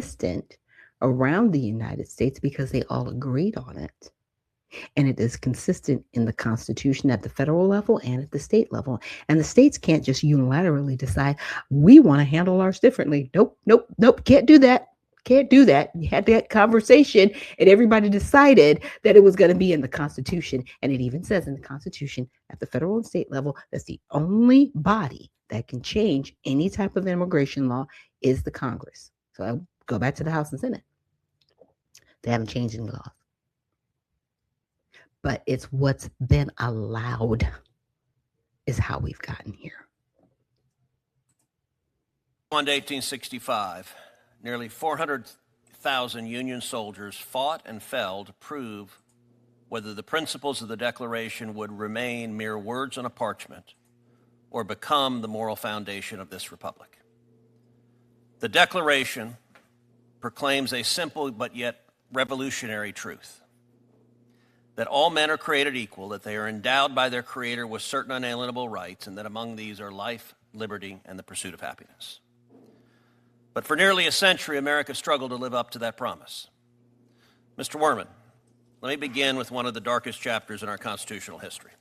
consistent around the United States because they all agreed on it. And it is consistent in the Constitution at the federal level and at the state level. And the states can't just unilaterally decide, we want to handle ours differently. Nope, nope, nope, can't do that. Can't do that. You had that conversation and everybody decided that it was going to be in the Constitution. And it even says in the Constitution at the federal and state level, that's the only body that can change any type of immigration law is the Congress. So I go back to the House and Senate. They haven't changed any laws. But it's what's been allowed is how we've gotten here. On 1865, nearly 400,000 Union soldiers fought and fell to prove whether the principles of the Declaration would remain mere words on a parchment or become the moral foundation of this republic. The Declaration proclaims a simple but yet revolutionary truth: that all men are created equal, that they are endowed by their Creator with certain unalienable rights, and that among these are life, liberty, and the pursuit of happiness. But for nearly a century, America struggled to live up to that promise. Mr. Werman, let me begin with one of the darkest chapters in our constitutional history.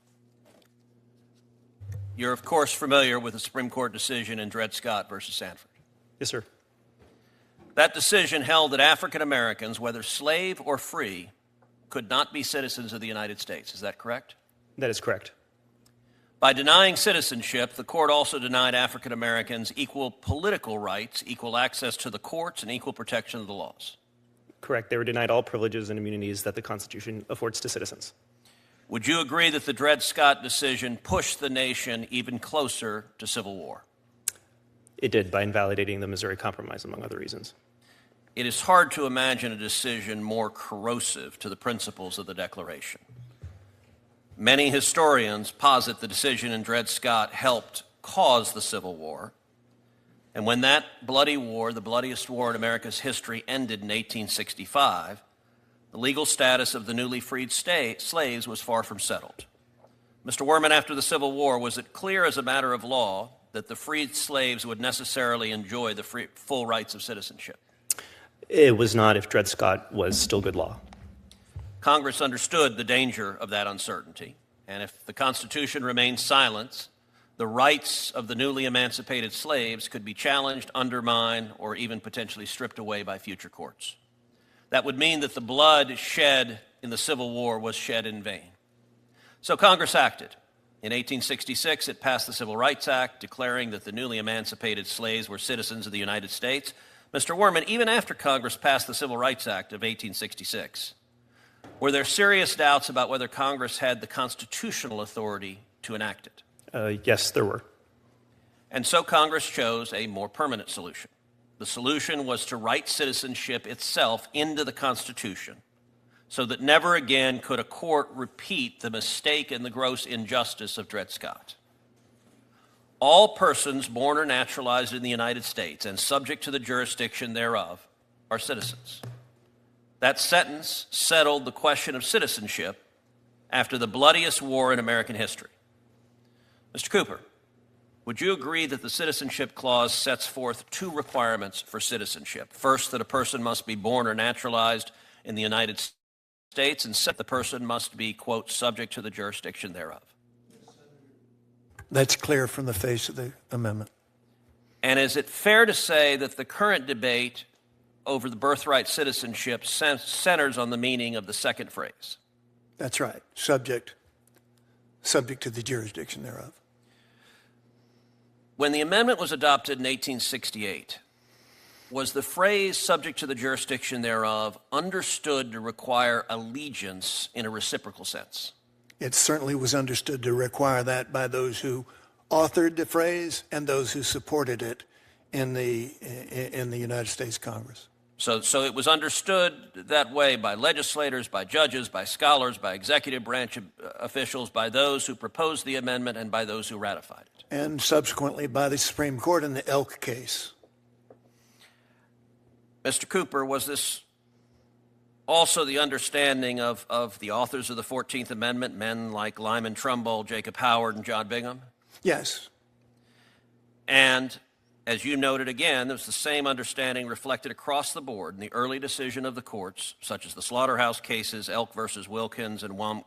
You're, of course, familiar with the Supreme Court decision in Dred Scott versus Sanford. Yes, sir. That decision held that African Americans, whether slave or free, could not be citizens of the United States. Is that correct? That is correct. By denying citizenship, the court also denied African Americans equal political rights, equal access to the courts, and equal protection of the laws. Correct. They were denied all privileges and immunities that the Constitution affords to citizens. Would you agree that the Dred Scott decision pushed the nation even closer to civil war? It did, by invalidating the Missouri Compromise, among other reasons. It is hard to imagine a decision more corrosive to the principles of the Declaration. Many historians posit the decision in Dred Scott helped cause the Civil War. And when that bloody war, the bloodiest war in America's history, ended in 1865, the legal status of the newly freed slaves was far from settled. Mr. Werman, after the Civil War, was it clear as a matter of law that the freed slaves would necessarily enjoy the full rights of citizenship? It was not if Dred Scott was still good law. Congress understood the danger of that uncertainty, and if the Constitution remained silent, the rights of the newly emancipated slaves could be challenged, undermined, or even potentially stripped away by future courts. That would mean that the blood shed in the Civil War was shed in vain. So Congress acted. In 1866, it passed the Civil Rights Act, declaring that the newly emancipated slaves were citizens of the United States. Mr. Werman, even after Congress passed the Civil Rights Act of 1866, were there serious doubts about whether Congress had the constitutional authority to enact it? Yes, there were. And so Congress chose a more permanent solution. The solution was to write citizenship itself into the Constitution so that never again could a court repeat the mistake and the gross injustice of Dred Scott. All persons born or naturalized in the United States and subject to the jurisdiction thereof are citizens. That sentence settled the question of citizenship after the bloodiest war in American history. Mr. Cooper, would you agree that the Citizenship Clause sets forth two requirements for citizenship? First, that a person must be born or naturalized in the United States, and second, the person must be, quote, subject to the jurisdiction thereof. That's clear from the face of the amendment. And is it fair to say that the current debate over the birthright citizenship centers on the meaning of the second phrase? That's right. Subject to the jurisdiction thereof. When the amendment was adopted in 1868, was the phrase subject to the jurisdiction thereof understood to require allegiance in a reciprocal sense? It certainly was understood to require that by those who authored the phrase and those who supported it in the United States Congress. So it was understood that way by legislators, by judges, by scholars, by executive branch officials, by those who proposed the amendment, and by those who ratified it. And subsequently by the Supreme Court in the Elk case. Mr. Cooper, was this also the understanding of the authors of the 14th Amendment, men like Lyman Trumbull, Jacob Howard, and John Bingham? Yes. And As you noted again, there's the same understanding reflected across the board in the early decision of the courts, such as the slaughterhouse cases, Elk versus Wilkins and 𝗏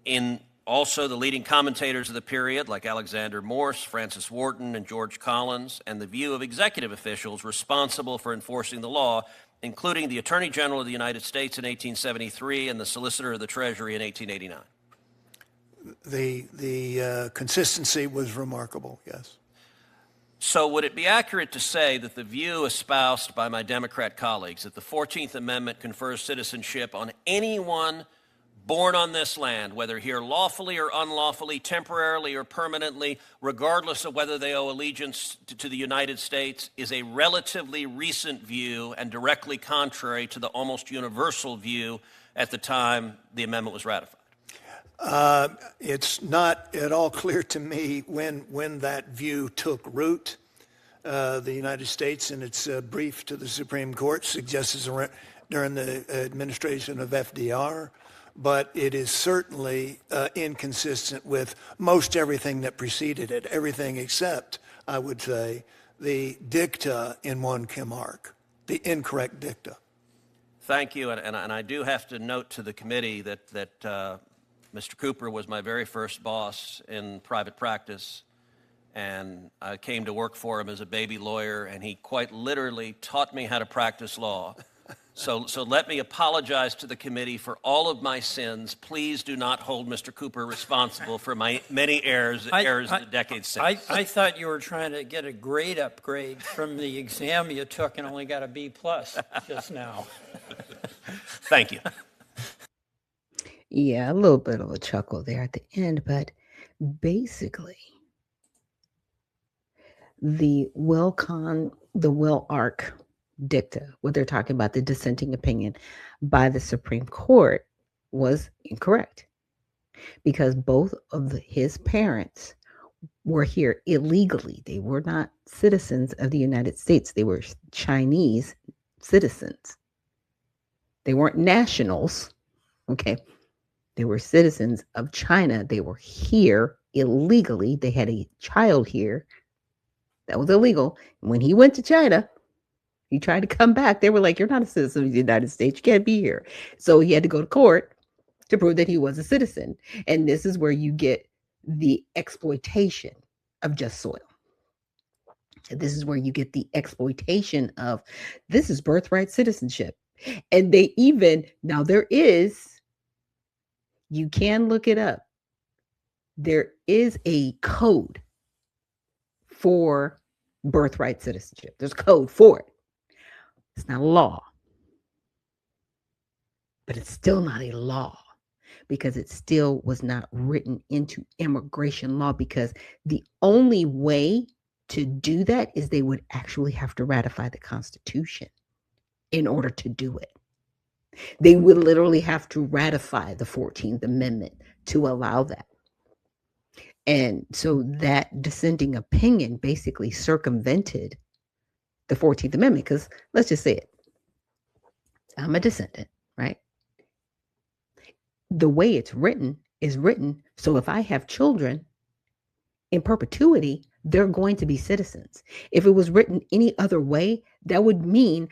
In also the leading commentators of the period, like Alexander Morse, Francis Wharton, and George Collins, and the view of executive officials responsible for enforcing the law, including the Attorney General of the United States in 1873 and the Solicitor of the Treasury in 1889. The consistency was remarkable, yes. So would it be accurate to say that the view espoused by my Democrat colleagues that the 14th Amendment confers citizenship on anyone born on this land, whether here lawfully or unlawfully, temporarily or permanently, regardless of whether they owe allegiance to the United States, is a relatively recent view and directly contrary to the almost universal view at the time the amendment was ratified? It's not at all clear to me when that view took root. The United States, in its brief to the Supreme Court, suggests during the administration of FDR, but it is certainly inconsistent with most everything that preceded it, everything except, I would say, the dicta in 𝗏, the incorrect dicta. Thank you, and I do have to note to the committee that Mr. Cooper was my very first boss in private practice, and I came to work for him as a baby lawyer, and he quite literally taught me how to practice law. So let me apologize to the committee for all of my sins. Please do not hold Mr. Cooper responsible for my many errors in the decades since. I thought you were trying to get a grade upgrade from the exam you took and only got a B+ just now. Thank you. Yeah, a little bit of a chuckle there at the end, but basically, the 𝗏𝗏 dicta, what they're talking about, the dissenting opinion by the Supreme Court, was incorrect because both of his parents were here illegally. They were not citizens of the United States. They were Chinese citizens. They weren't nationals, okay? They were citizens of China. They were here illegally. They had a child here. That was illegal. When he went to China, he tried to come back. They were like, you're not a citizen of the United States. You can't be here. So he had to go to court to prove that he was a citizen. And this is where you get the exploitation of just soil. This is where you get the exploitation of, this is birthright citizenship. And they even, now there is, you can look it up. There is a code for birthright citizenship. There's a code for it. It's not a law, but it's still not a law because it still was not written into immigration law, because the only way to do that is they would actually have to ratify the Constitution in order to do it. They would literally have to ratify the 14th Amendment to allow that. And so that dissenting opinion basically circumvented the 14th Amendment, because let's just say it. I'm a descendant, right? The way it's written is written, so if I have children in perpetuity, they're going to be citizens. If it was written any other way, that would mean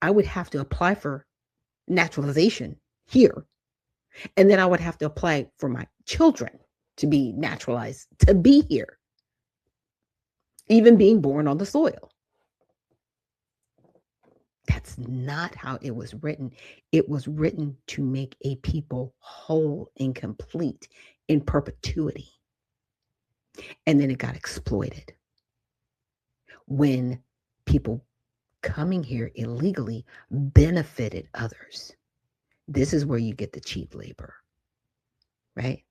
I would have to apply for naturalization here. And then I would have to apply for my children to be naturalized, to be here, even being born on the soil. That's not how it was written. It was written to make a people whole and complete in perpetuity. And then it got exploited when people coming here illegally benefited others. This is where you get the cheap labor, right?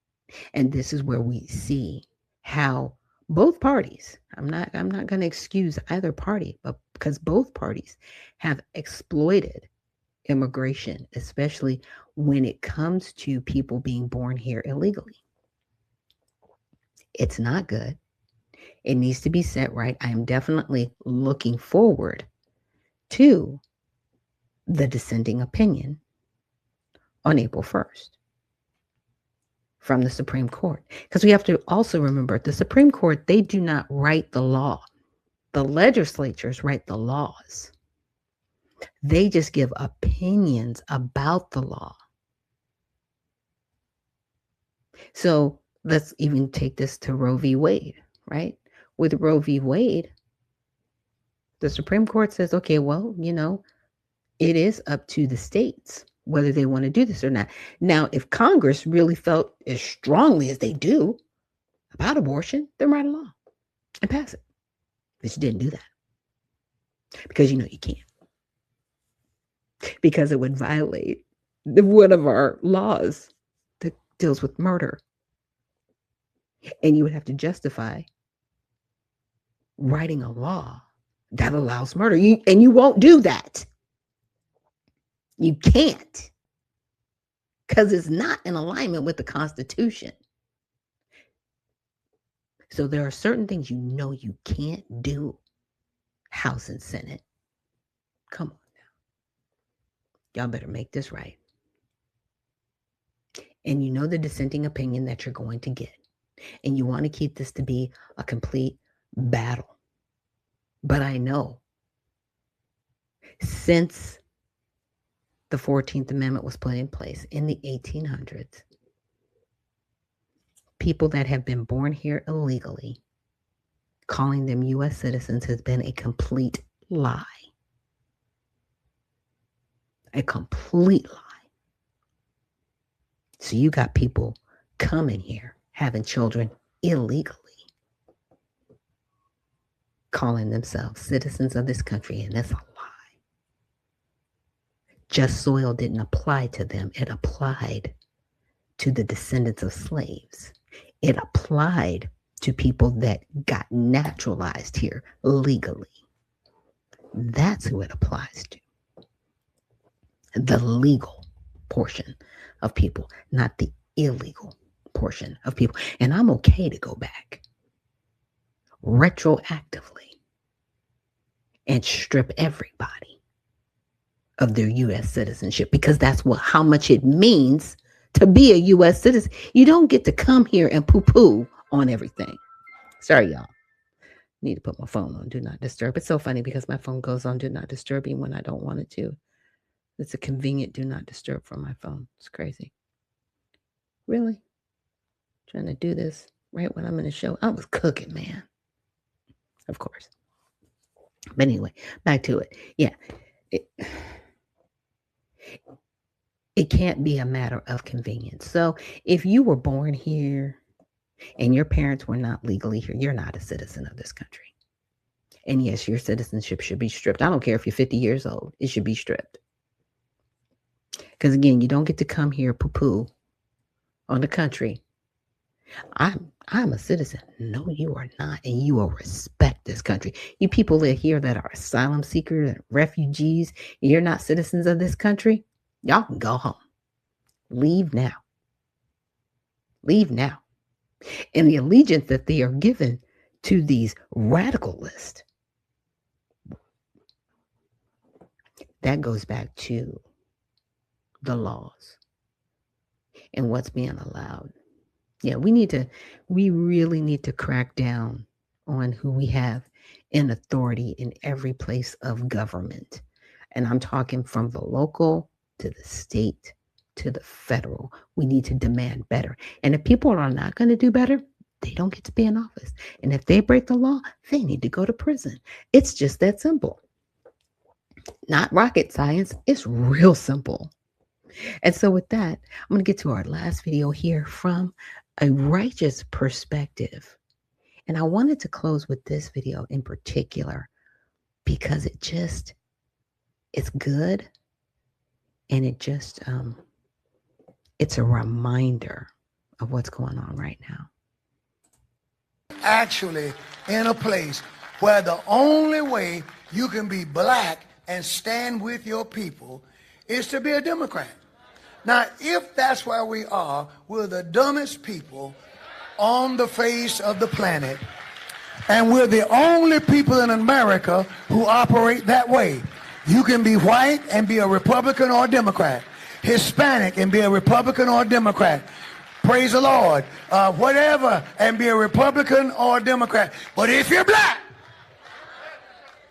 And this is where we see how both parties, I'm not going to excuse either party, but because both parties have exploited immigration, especially when it comes to people being born here illegally. It's not good. It needs to be set right. I am definitely looking forward to the dissenting opinion on April 1st from the Supreme Court. Because we have to also remember, the Supreme Court, they do not write the law. The legislatures write the laws. They just give opinions about the law. So let's even take this to Roe v. Wade, right? With Roe v. Wade, the Supreme Court says, okay, well, it is up to the states whether they want to do this or not. Now, if Congress really felt as strongly as they do about abortion, then write a law and pass it. But you didn't do that because you can't. Because it would violate one of our laws that deals with murder. And you would have to justify writing a law that allows murder. And you won't do that. You can't. Because it's not in alignment with the Constitution. So there are certain things you can't do. House and Senate. Come on now. Y'all better make this right. And the dissenting opinion that you're going to get. And you want to keep this to be a complete battle. But I know since the 14th Amendment was put in place in the 1800s, people that have been born here illegally, calling them U.S. citizens has been a complete lie. A complete lie. So you got people coming here, having children illegally, calling themselves citizens of this country, and that's a lie. Just soil didn't apply to them. It applied to the descendants of slaves. It applied to people that got naturalized here legally. That's who it applies to. The legal portion of people, not the illegal portion of people. And I'm okay to go back retroactively and strip everybody of their U.S. citizenship, because that's how much it means to be a U.S. citizen. You don't get to come here and poo-poo on everything. Sorry, y'all. Need to put my phone on Do Not Disturb. It's so funny because my phone goes on Do Not Disturb even when I don't want it to. It's a convenient Do Not Disturb for my phone. It's crazy. Really? Trying to do this right when I'm in the show. I was cooking, man. Of course. But anyway, back to it. Yeah. It can't be a matter of convenience. So if you were born here and your parents were not legally here, you're not a citizen of this country. And yes, your citizenship should be stripped. I don't care if you're 50 years old. It should be stripped. Because again, you don't get to come here poo-poo on the country. I'm a citizen. No, you are not. And you will respect this country. You people that here that are asylum seekers and refugees, and you're not citizens of this country, y'all can go home. Leave now. Leave now. And the allegiance that they are given to these radicalists, that goes back to the laws and what's being allowed. Yeah, we really need to crack down on who we have in authority in every place of government. And I'm talking from the local to the state to the federal. We need to demand better. And if people are not going to do better, they don't get to be in office. And if they break the law, they need to go to prison. It's just that simple. Not rocket science. It's real simple. And so with that, I'm going to get to our last video here from a righteous perspective. And I wanted to close with this video in particular because it's good. And it's a reminder of what's going on right now. Actually in a place where the only way you can be black and stand with your people is to be a Democrat. Now, if that's where we are, we're the dumbest people on the face of the planet, and we're the only people in America who operate that way. You can be white and be a Republican or a Democrat, Hispanic and be a Republican or a Democrat, praise the Lord, whatever, and be a Republican or a Democrat. But if you're black,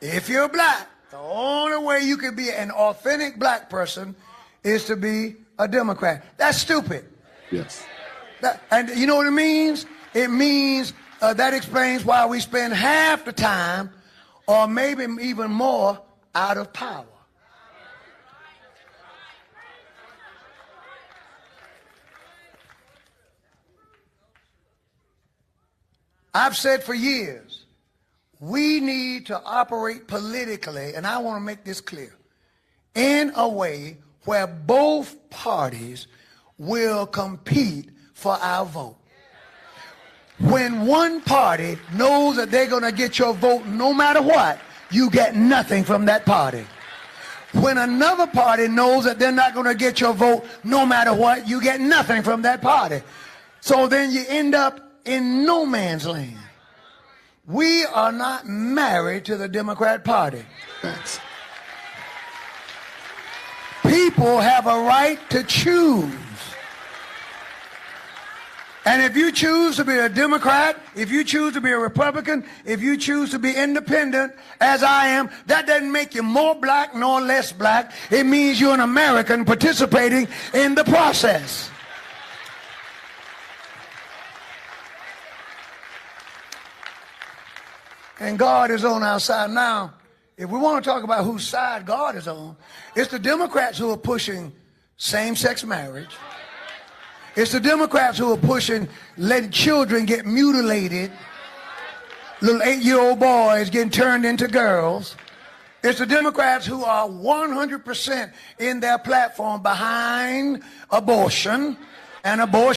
If you're black, the only way you can be an authentic black person is to be a Democrat. That's stupid. Yes. And you know what it means? It means that explains why we spend half the time, or maybe even more, out of power. I've said for years, we need to operate politically, and I want to make this clear, in a way where both parties will compete for our vote. When one party knows that they're going to get your vote no matter what, you get nothing from that party. When another party knows that they're not going to get your vote no matter what, you get nothing from that party. So then you end up in no man's land. We are not married to the Democrat Party. Thanks. People have a right to choose. And if you choose to be a Democrat, if you choose to be a Republican, if you choose to be independent, as I am, that doesn't make you more black nor less black. It means you're an American participating in the process. And God is on our side. Now, if we want to talk about whose side God is on, it's the Democrats who are pushing same-sex marriage. It's the Democrats who are pushing letting children get mutilated, little 8-year-old boys getting turned into girls. It's the Democrats who are 100% in their platform behind abortion and abortion